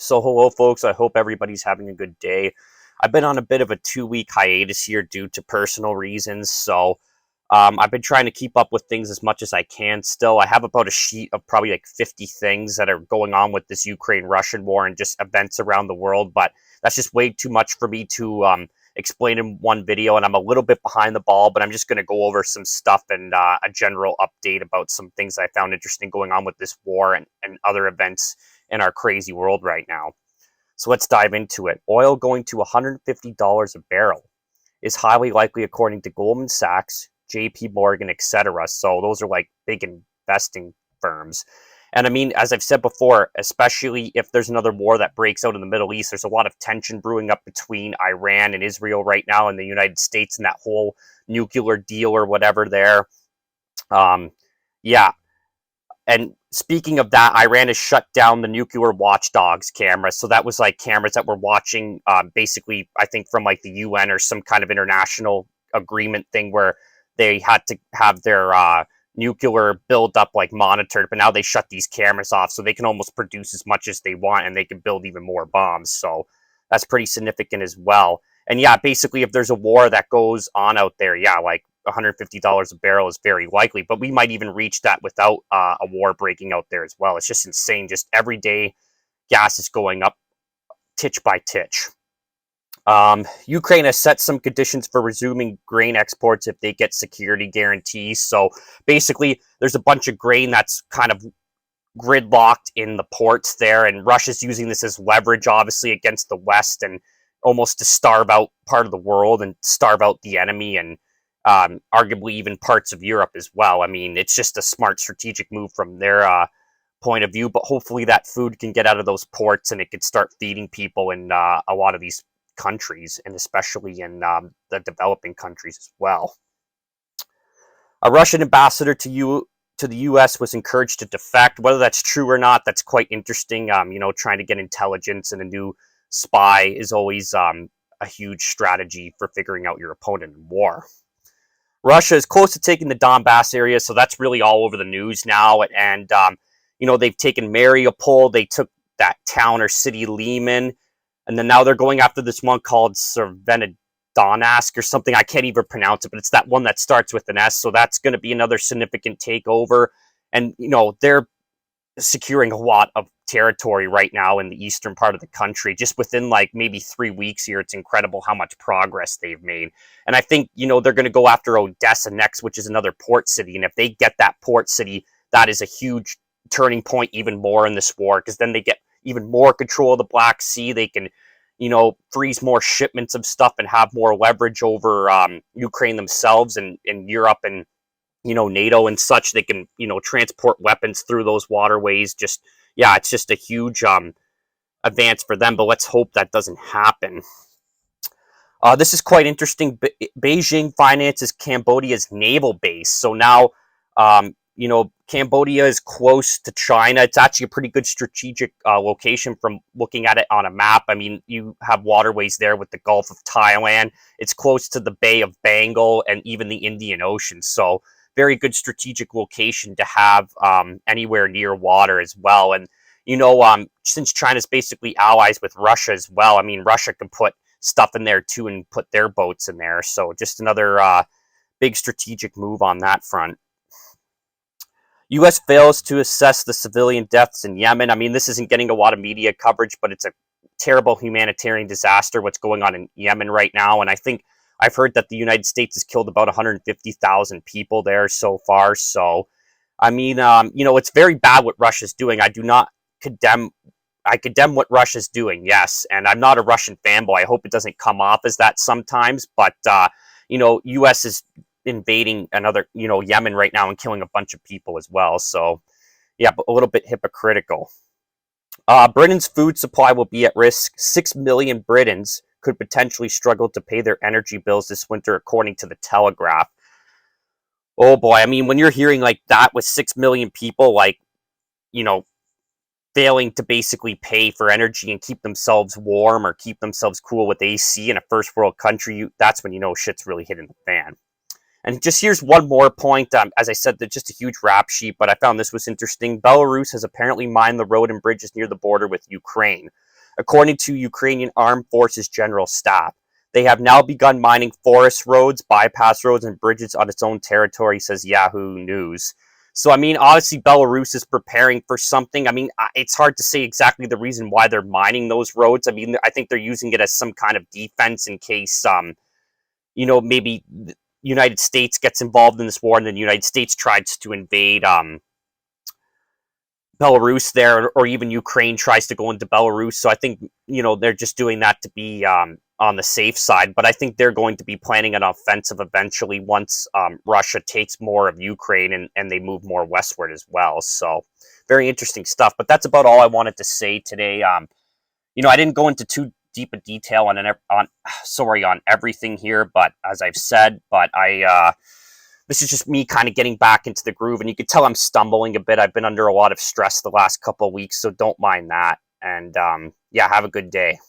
So hello folks, I hope everybody's having a good day. I've been on a bit of a 2-week hiatus here due to personal reasons, so I've been trying to keep up with things as much as I can still. I have about a sheet of probably like 50 things that are going on with this Ukraine-Russian war and just events around the world, but that's just way too much for me to explain in one video, and I'm a little bit behind the ball, but I'm just going to go over some stuff and a general update about some things I found interesting going on with this war and other events in our crazy world right now. So let's dive into it. Oil going to $150 a barrel is highly likely according to Goldman Sachs, JP Morgan, etc. So those are like big investing firms. And I mean, as I've said before, especially if there's another war that breaks out in the Middle East, there's a lot of tension brewing up between Iran and Israel right now, and the United States and that whole nuclear deal or whatever there. Yeah. And speaking of that, Iran has shut down the nuclear watchdogs cameras. So that was like cameras that were watching basically, I think, from like the UN or some kind of international agreement thing where they had to have their nuclear buildup like monitored. But now they shut these cameras off so they can almost produce as much as they want and they can build even more bombs. So that's pretty significant as well. And yeah, basically, if there's a war that goes on out there, yeah, like $150 a barrel is very likely, but we might even reach that without a war breaking out there as well. It's just insane. Just every day, gas is going up titch by titch. Ukraine has set some conditions for resuming grain exports if they get security guarantees. So basically, there's a bunch of grain that's kind of gridlocked in the ports there, and Russia's using this as leverage, obviously, against the West and almost to starve out part of the world and starve out the enemy and arguably even parts of Europe as well. I mean, it's just a smart strategic move from their point of view, but hopefully that food can get out of those ports and it could start feeding people in a lot of these countries, and especially in the developing countries as well. A Russian ambassador to the U.S. was encouraged to defect. Whether that's true or not, that's quite interesting. Trying to get intelligence and a new spy is always a huge strategy for figuring out your opponent in war. Russia is close to taking the Donbass area, so that's really all over the news now. And they've taken Mariupol, they took that town or city Lyman, and then now they're going after this one called Severodonetsk or something. I can't even pronounce it, but it's that one that starts with an S, so that's going to be another significant takeover. And, they're securing a lot of territory right now in the eastern part of the country. Just within like maybe 3 weeks here, it's incredible how much progress they've made. And I think, they're going to go after Odessa next, which is another port city. And if they get that port city, that is a huge turning point even more in this war, because then they get even more control of the Black Sea. They can, freeze more shipments of stuff and have more leverage over Ukraine themselves and Europe and NATO and such. They can, transport weapons through those waterways. It's just a huge advance for them, but let's hope that doesn't happen. This is quite interesting. Beijing finances Cambodia's naval base. So now, Cambodia is close to China. It's actually a pretty good strategic location from looking at it on a map. I mean, you have waterways there with the Gulf of Thailand. It's close to the Bay of Bengal and even the Indian Ocean. So very good strategic location to have anywhere near water as well. And, since China's basically allies with Russia as well, I mean, Russia can put stuff in there too and put their boats in there. So just another big strategic move on that front. U.S. fails to assess the civilian deaths in Yemen. I mean, this isn't getting a lot of media coverage, but it's a terrible humanitarian disaster what's going on in Yemen right now. And I think I've heard that the United States has killed about 150,000 people there so far. So, I mean, it's very bad what Russia's doing. I condemn what Russia's doing, yes. And I'm not a Russian fanboy. I hope it doesn't come off as that sometimes. But, U.S. is invading another, Yemen right now and killing a bunch of people as well. So, yeah, but a little bit hypocritical. Britain's food supply will be at risk. 6 million Britons could potentially struggle to pay their energy bills this winter, according to the Telegraph. Oh boy, I mean, when you're hearing like that with 6 million people, like, failing to basically pay for energy and keep themselves warm or keep themselves cool with AC in a first world country, that's when shit's really hitting the fan. And just here's one more point. As I said, just a huge rap sheet, but I found this was interesting. Belarus has apparently mined the road and bridges near the border with Ukraine. according to Ukrainian Armed Forces General Staff. They have now begun mining forest roads, bypass roads, and bridges on its own territory, says Yahoo News. So, I mean, obviously, Belarus is preparing for something. I mean, it's hard to say exactly the reason why they're mining those roads. I mean, I think they're using it as some kind of defense in case, maybe the United States gets involved in this war and then the United States tries to invade Belarus there, or even Ukraine tries to go into Belarus. So I think, they're just doing that to be on the safe side. But I think they're going to be planning an offensive eventually once Russia takes more of Ukraine and they move more westward as well. So very interesting stuff. But that's about all I wanted to say today. I didn't go into too deep a detail on everything here, but as I've said, this is just me kind of getting back into the groove, and you can tell I'm stumbling a bit. I've been under a lot of stress the last couple of weeks, so don't mind that. And yeah, have a good day.